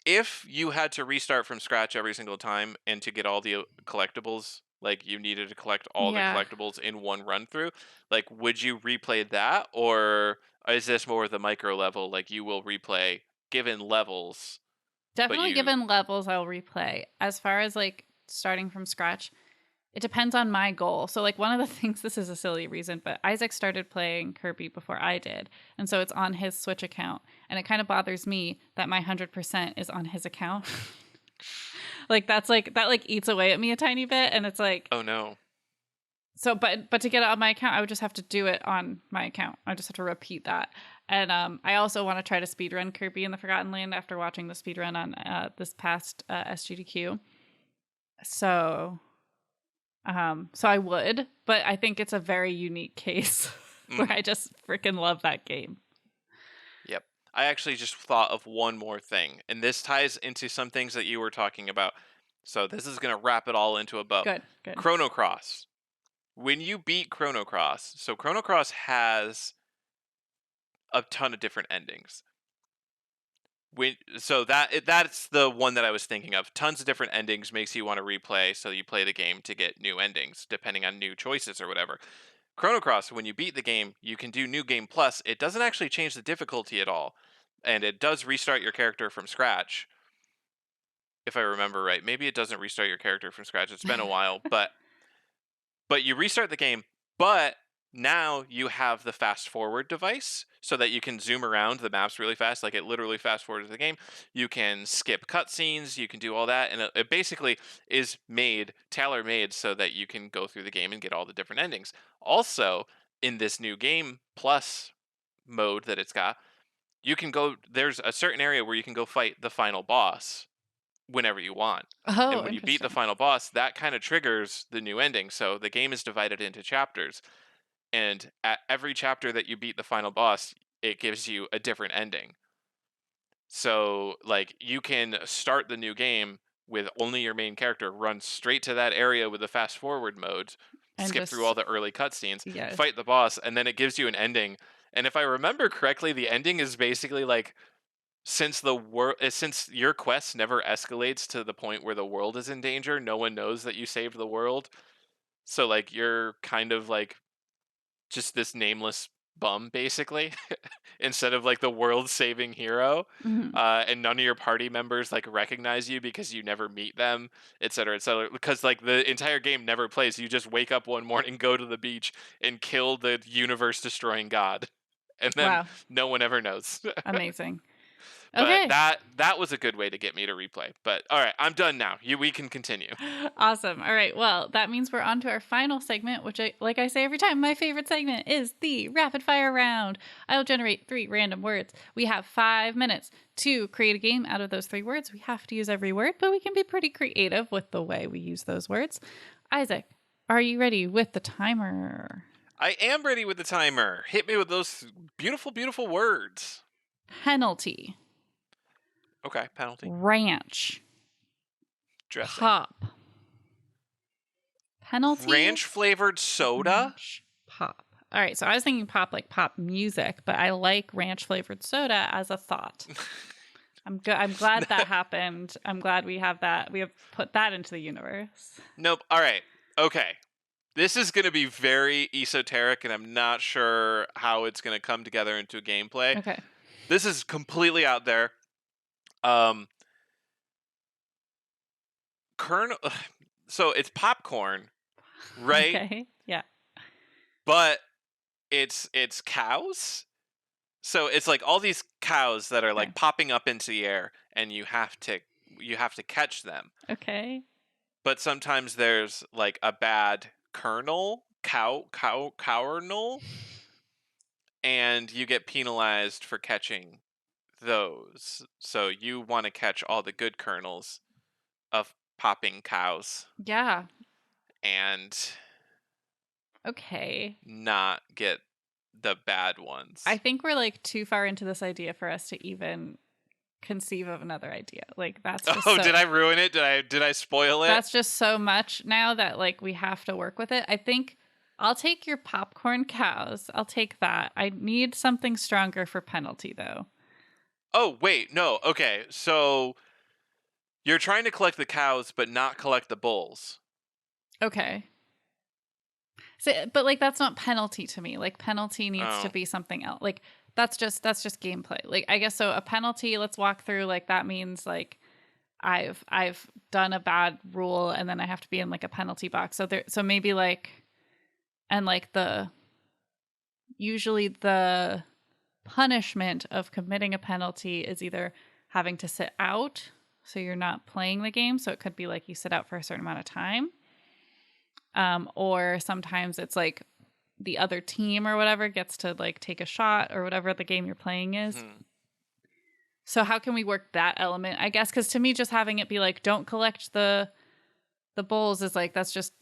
if you had to restart from scratch every single time and to get all the collectibles, like you needed to collect all the yeah, collectibles in one run through, like would you replay that, or is this more the micro level, like you will replay given levels, but definitely you given levels, I'll replay. As far as like starting from scratch, it depends on my goal. So, like, one of the things, this is a silly reason, but Isaac started playing Kirby before I did. And so it's on his Switch account. And it kind of bothers me that my 100% is on his account. Like, that's like, that like eats away at me a tiny bit. And it's like, oh no. so, but to get it on my account, I would just have to do it on my account. I just have to repeat that. And I also want to try to speedrun Kirby in the Forgotten Land after watching the speedrun on this past SGDQ. So so I would, but I think it's a very unique case where I Mhm. just freaking love that game. Yep. I actually just thought of one more thing, and this ties into some things that you were talking about. So this is going to wrap it all into a bow. Good, good. Chrono Cross. When you beat Chrono Cross, so Chrono Cross has a ton of different endings. That's the one that I was thinking of. Tons of different endings makes you want to replay, so you play the game to get new endings depending on new choices or whatever. Chrono Cross, when you beat the game, you can do New Game Plus. It doesn't actually change the difficulty at all, and it does restart your character from scratch, if I remember right. Maybe it doesn't restart your character from scratch. It's been a while, but you restart the game, but now you have the fast forward device so that you can zoom around the maps really fast. Like it literally fast forwards the game. You can skip cutscenes, you can do all that, and it basically is tailor made so that you can go through the game and get all the different endings. Also, in this new game plus mode that it's got, you can go, there's a certain area where you can go fight the final boss whenever you want. And Oh, when you beat the interesting. final boss, that kind of triggers the new ending. So the game is divided into chapters. And at every chapter that you beat the final boss, it gives you a different ending. So, like, you can start the new game with only your main character, run straight to that area with the fast forward mode, And skip through all just, the early cutscenes, yeah. fight the boss, and then it gives you an ending. And if I remember correctly, the ending is basically like, since your quest never escalates to the point where the world is in danger, no one knows that you saved the world. So like you're kind of like just this nameless bum basically, instead of like the world saving hero. Mhm. And none of your party members like recognize you because you never meet them, etc., etc. Because like the entire game never plays. You just wake up one morning, go to the beach, and kill the universe destroying god, and then Wow. no one ever knows. Amazing. But Okay. that was a good way to get me to replay. But all right, I'm done now. We can continue. Awesome. All right. Well, that means we're on to our final segment, which, like I say every time, my favorite segment is the rapid fire round. I'll generate 3 random words. We have 5 minutes to create a game out of those 3 words. We have to use every word, but we can be pretty creative with the way we use those words. Isaac, are you ready with the timer? I am ready with the timer. Hit me with those beautiful, beautiful words. Penalty, Okay, penalty. ranch, Dressing. pop. Penalty, Ranch flavored soda? ranch, pop. All right, so I was thinking pop like pop music, but I like ranch flavored soda as a thought. I'm good. I'm glad that happened. I'm glad we have that. We have put that into the universe. Nope. All right. Okay. This is going to be very esoteric, and I'm not sure how it's going to come together into gameplay. Okay. This is completely out there. Um, kernel. So it's popcorn, right? Okay. Yeah. But it's cows. So it's like all these cows that are Okay. like popping up into the air, and you have to catch them. Okay. But sometimes there's like a bad kernel, and you get penalized for catching those. So you want to catch all the good kernels of popping cows Yeah. and Okay. not get the bad I ones. think we're like too far into this idea for us to even conceive of another idea. Like that's just Oh, so did I ruin it? Did I spoil it? that's just so much now that like we have to work with it. I think I'll take your popcorn cows. I'll take that. I need something stronger for penalty, though. Oh, wait, no. Okay, so you're trying to collect the cows, but not collect the bulls. Okay. So, but like that's not penalty to me. Like penalty needs to Oh. be something else. Like that's just gameplay. Like I guess so a penalty, let's walk through like that means like I've done a bad rule and then I have to be in like a penalty box. So maybe like and like the usually the punishment of committing a penalty is either having to sit out so you're not playing the game. So it could be like you sit out for a certain amount of time. Or sometimes it's like the other team or whatever gets to like take a shot or whatever the game you're playing is. Mm-hmm. So how can we work that element? I guess because to me, just having it be like don't collect the bowls is like that's just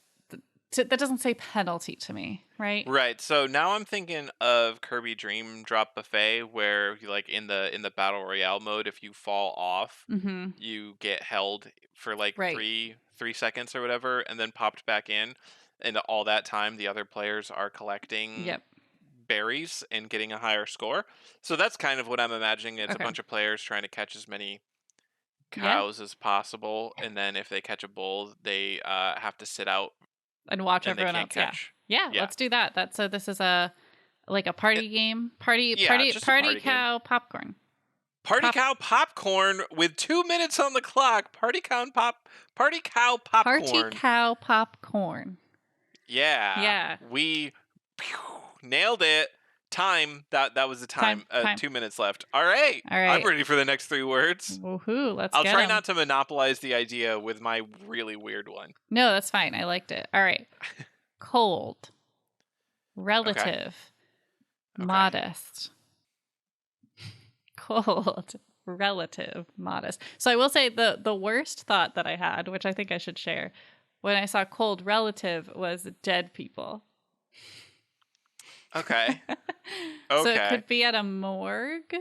that doesn't say penalty to me, right? Right. So now I'm thinking of Kirby Dream Drop Buffet, where you like in the battle royale mode, if you fall off, Mm-hmm. you get held for like Right. three seconds or whatever, and then popped back in. And all that time, the other players are collecting Yep. berries and getting a higher score. So that's kind of what I'm imagining. It's a Okay. bunch of players trying to catch as many Yeah. cows as possible, and then if they catch a bull, they have to sit out And watch and they everyone can't else. Yeah. catch. Yeah. Yeah. Let's do that. That's so. This is a like a It, party game. Party. yeah, Party. just a Party party game. cow popcorn. Party Pop. cow popcorn with 2 minutes on the clock. Party cow Party popcorn. cow popcorn. Yeah, Yeah. we nailed it. Time that was the Time. time. Time. 2 minutes left. All right, All I'm right. ready for the next 3 words. Woohoo! Let's I'll get try 'em. not to monopolize the idea with my really weird one. No, that's fine. I liked it. All right. Cold. Okay. Relative. Okay. Modest. Cold. Relative. Modest. So I will say the worst thought that I had, which I think I should share, when I saw cold relative was dead people. Okay. So it Okay. could be at a morgue.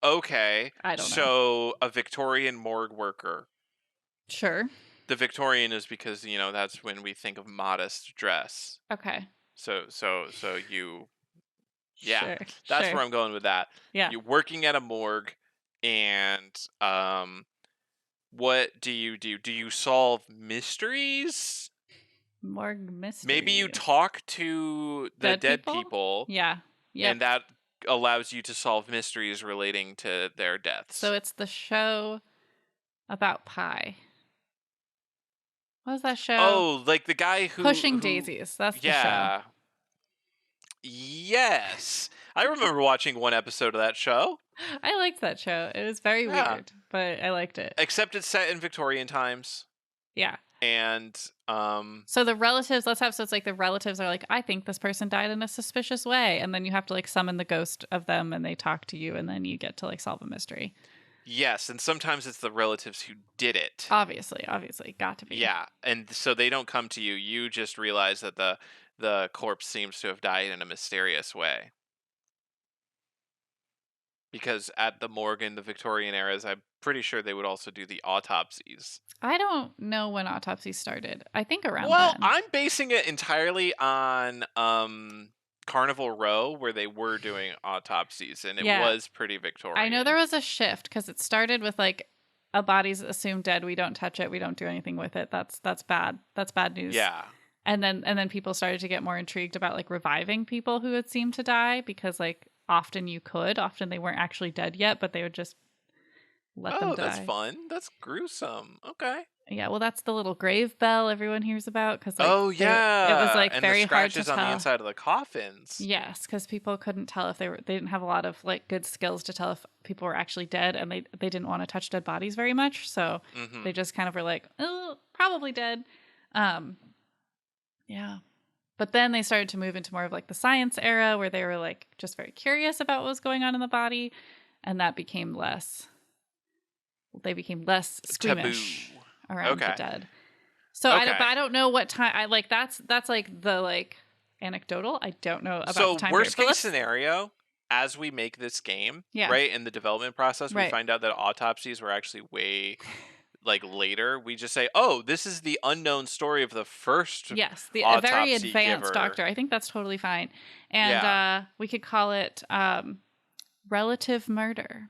Okay. I don't know. So a Victorian morgue worker. Sure. The Victorian is because, that's when we think of modest dress. Okay. So you, yeah, Sure. that's Sure. where I'm going with that. Yeah. You're working at a morgue, and what do you do? Do you solve mysteries? Morgue mystery. Maybe you talk to the dead people, Yeah. Yep. and that allows you to solve mysteries relating to their deaths. So it's the show about pie. What was that show? Oh, like the guy who Pushing Daisies. That's the show. yeah. Yes. I remember watching one episode of that show. I liked that show. It was very Yeah. weird, but I liked it. Except it's set in Victorian times. Yeah. And So the relatives, so it's like the relatives are like, I think this person died in a suspicious way. And then you have to like summon the ghost of them and they talk to you and then you get to like solve a mystery. yes, and sometimes it's the relatives who did it. Obviously. Got to be. Yeah, and so they don't come to you. You just realize that the corpse seems to have died in a mysterious way. Because at the morgue in the Victorian eras, I'm pretty sure they would also do the autopsies. I don't know when autopsy started. I think around Well, then. I'm basing it entirely on Carnival Row, where they were doing autopsies, and it was pretty Victorian. I know there was a shift because it started with like a body's assumed dead. We don't touch it. We don't do anything with it. That's bad. That's bad news. Yeah. And then people started to get more intrigued about like reviving people who had seemed to die because like often they weren't actually dead yet, but they would just let them die. Oh, that's fun. That's gruesome. Okay. Yeah, well, that's the little grave bell everyone hears about because like, oh yeah, it was like and very the hard to scratches tell. on the inside of the coffins. Yes, because people couldn't tell if they didn't have a lot of like good skills to tell if people were actually dead, and they didn't want to touch dead bodies very much, so they just kind of were like, oh, probably dead. Yeah. But then they started to move into more of like the science era where they were like just very curious about what was going on in the body, and that became less. They became less squeamish Taboo around the dead. So I don't know what time. I like that's like the like anecdotal. I don't know about so the time. worst case scenario, as we make this game, right in the development process, we find out that autopsies were actually way like later. We just say, "Oh, this is the unknown story of the first Yes, a very autopsy advanced giver." doctor. I think that's totally fine. And Yeah. we could call it relative murder.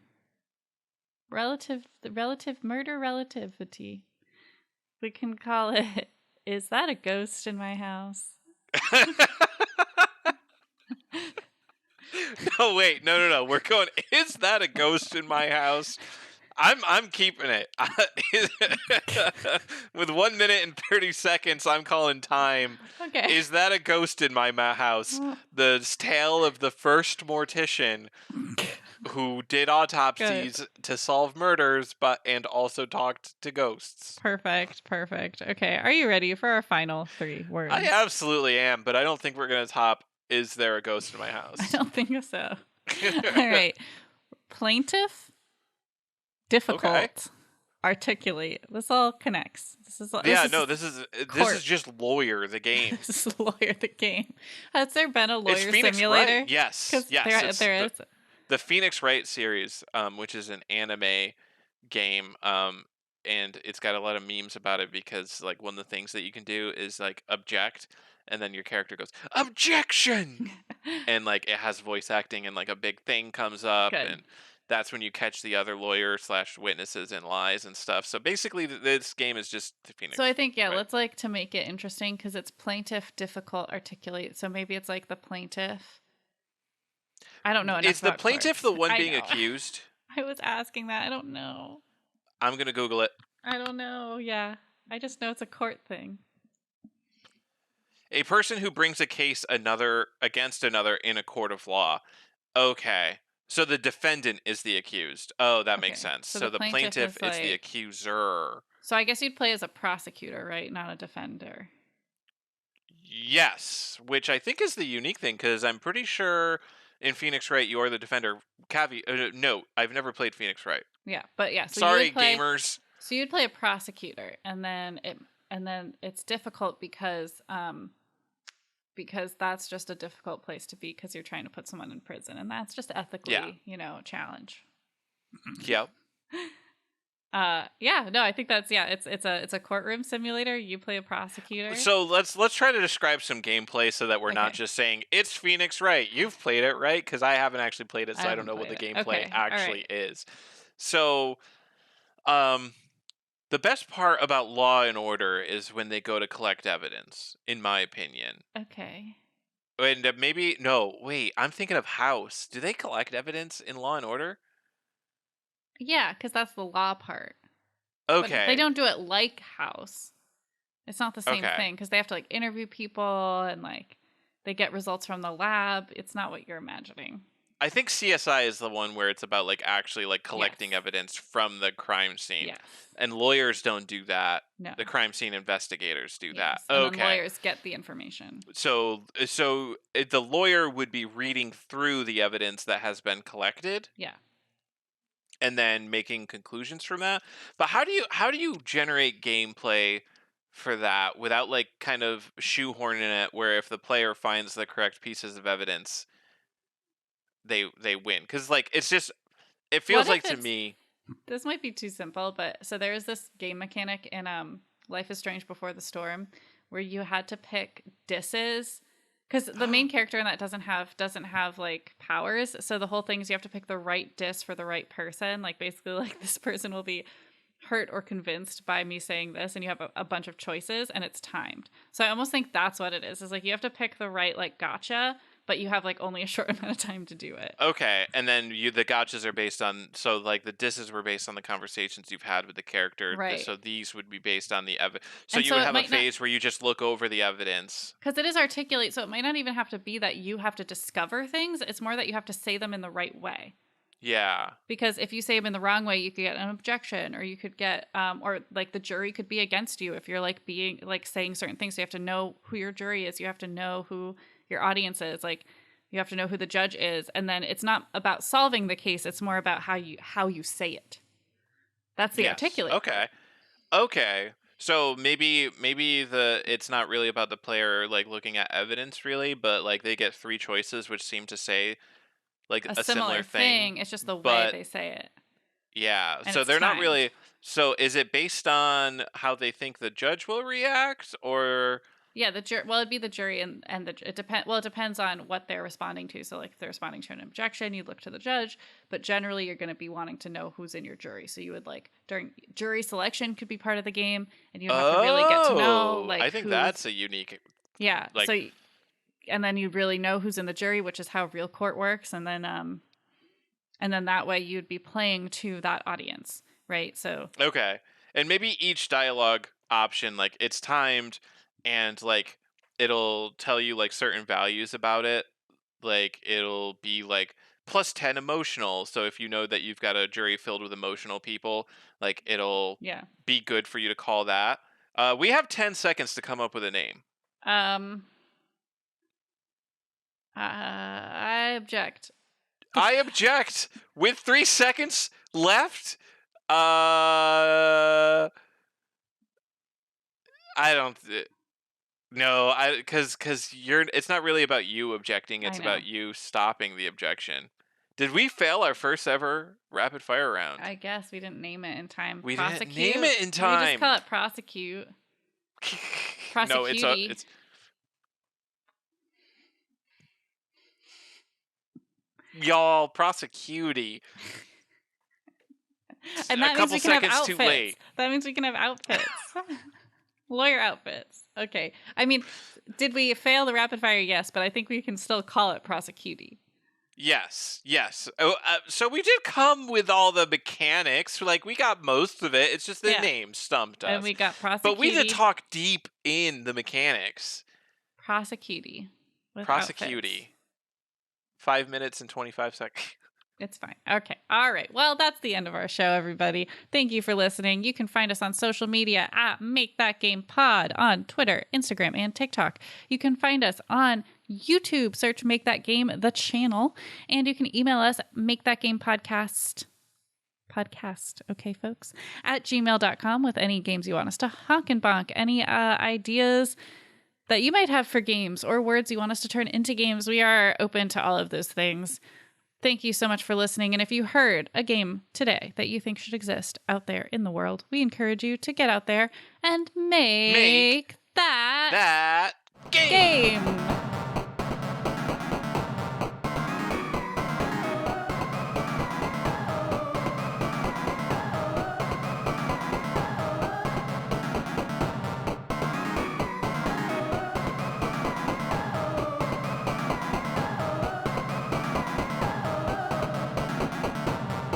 Relative murder relativity. We can call it, is that a ghost in my house? No, wait, no. We're going. Is that a ghost in my house? I'm keeping it. With 1 minute and 30 seconds, I'm calling time. Okay. Is that a ghost in my house? The tale of the first mortician who did Good. autopsies to solve murders, and also talked to ghosts. Perfect. Okay, are you ready for our final 3 words? I absolutely am, but I don't think we're gonna top. Is there a ghost in my I house? don't think so. All right. Plaintiff, difficult, Okay. articulate. This all connects. This is this is just Lawyer the game. this is Lawyer the game. Has there been a It's lawyer Phoenix simulator? Wright. Yes, Because yes. there is. The Phoenix Wright series, which is an anime game, and it's got a lot of memes about it because like one of the things that you can do is like object, and then your character goes objection, and like it has voice acting, and like a big thing comes up, Good. and that's when you catch the other lawyer / witnesses in lies and stuff. So basically, this game is just the Phoenix. So I think Wright. let's like to make it interesting because it's plaintiff, difficult, articulate. So maybe it's like the plaintiff. I don't know enough. Is the about plaintiff courts. the one I being know. accused? I was asking that. I don't know. I'm gonna Google it. I don't know. Yeah, I just know it's a court thing. A person who brings a case against another in a court of law. Okay. So the defendant is the accused. Oh, that makes sense. So So the the plaintiff plaintiff is is the like- accuser. So I guess you'd play as a prosecutor, right? Not a defender. Yes, which I think is the unique thing because I'm pretty sure in Phoenix Wright you are the defender. No, I've never played Phoenix Wright. Yeah, but yeah. So Sorry, you would play, gamers. So you'd play a prosecutor, and then it's difficult because that's just a difficult place to be because you're trying to put someone in prison, and that's just ethically, a challenge. Yep. No, I think that's it's a courtroom simulator. You play a prosecutor. So let's try to describe some gameplay so that we're not just saying it's Phoenix Wright. You've played it, right? Because I haven't actually played it, so I don't know what the gameplay actually is. So, the best part about Law and Order is when they go to collect evidence, in my opinion. Okay. And wait, I'm thinking of House. Do they collect evidence in Law and Order? Yeah, because that's the law part. Okay. But they don't do it like House. It's not the same thing because they have to like interview people and like they get results from the lab. It's not what you're imagining. I think CSI is the one where it's about like actually like collecting evidence from the crime scene. Yes. And lawyers don't do that. No. The crime scene investigators do that. And then lawyers get the information. So the lawyer would be reading through the evidence that has been collected. Yeah. And then making conclusions from that. But how do you generate gameplay for that without like kind of shoehorning it where if the player finds the correct pieces of evidence they win? Because like it feels like to me this might be too simple, but so there is this game mechanic in Life is Strange Before the Storm where you had to pick disses because the main character in that doesn't have like powers. So the whole thing is you have to pick the right diss for the right person. Like basically like this person will be hurt or convinced by me saying this, and you have a bunch of choices and it's timed. So I almost think that's what it is like you have to pick the right like gotcha, but you have like only a short amount of time to do it. Okay, and then the gotchas are based on, so like the disses were based on the conversations you've had with the character, right? So these would be based on the evidence. So and you would have a phase where you just look over the evidence because it is articulate, so it might not even have to be that you have to discover things. It's more that you have to say them in the right way. Yeah. Because if you say them in the wrong way, you could get an objection, or you could get, or like the jury could be against you if you're like being like saying certain things. So you have to know who your jury is. You have to know who your audience is. Like you have to know who the judge is. And then it's not about solving the case. It's more about how you say it. That's the articulate. Okay. Okay. So maybe it's not really about the player like looking at evidence really, but like they get 3 choices which seem to say like a similar thing. It's just the way they say it. Yeah. And so they're not really So is it based on how they think the judge will react, or Yeah, the jury. Well, it'd be the jury, and it depend. Well, it depends on what they're responding to. So, like, if they're responding to an objection, you look to the judge. But generally, you're going to be wanting to know who's in your jury. So you would like during jury selection could be part of the game, and you'd have to really get to know oh, I like think who's. that's a unique Yeah. like And then you really know who's in the jury, which is how real court works, and then that way you'd be playing to that audience, right? So okay. And maybe each dialogue option, like it's timed and like it'll tell you like certain values about it. Like it'll be like plus 10 emotional. So if you know that you've got a jury filled with emotional people, like it'll yeah. be good for you to call that. We have 10 seconds to come up with a name. Um. I object. I object with 3 seconds left. Uh, I don't. No, because you're. It's not really about you objecting. I It's know. about you stopping the objection. Did we fail our first ever rapid fire round? I guess we didn't name it in time. We didn't name Prosecute. it in We just time. call it prosecute. No, Prosecutey. it's y'all prosecutey. And A that means couple we can have seconds too outfits. late. That means we can have outfits. Lawyer outfits. Okay. I mean, did we fail the rapid fire? Yes, but I think we can still call it prosecutey. Yes, yes. Oh, so we did come with all the mechanics. Like we got most of it. It's just the Yeah. name stumped And us. we got But we did prosecutey. talk deep in the mechanics. Prosecutey. With outfits. Prosecutey. 5 minutes and 25 seconds. It's fine. Okay. All right. Well, that's the end of our show, everybody. Thank you for listening. You can find us on social media at Make That Game Pod on Twitter, Instagram, and TikTok. You can find us on YouTube. Search Make That Game, the channel. And you can email us, Make That Game Podcast, okay, folks, at gmail.com with any games you want us to honk and bonk, any ideas that you might have for games or words you want us to turn into games. We are open to all of those things. Thank you so much for listening. And if you heard a game today that you think should exist out there in the world, we encourage you to get out there and make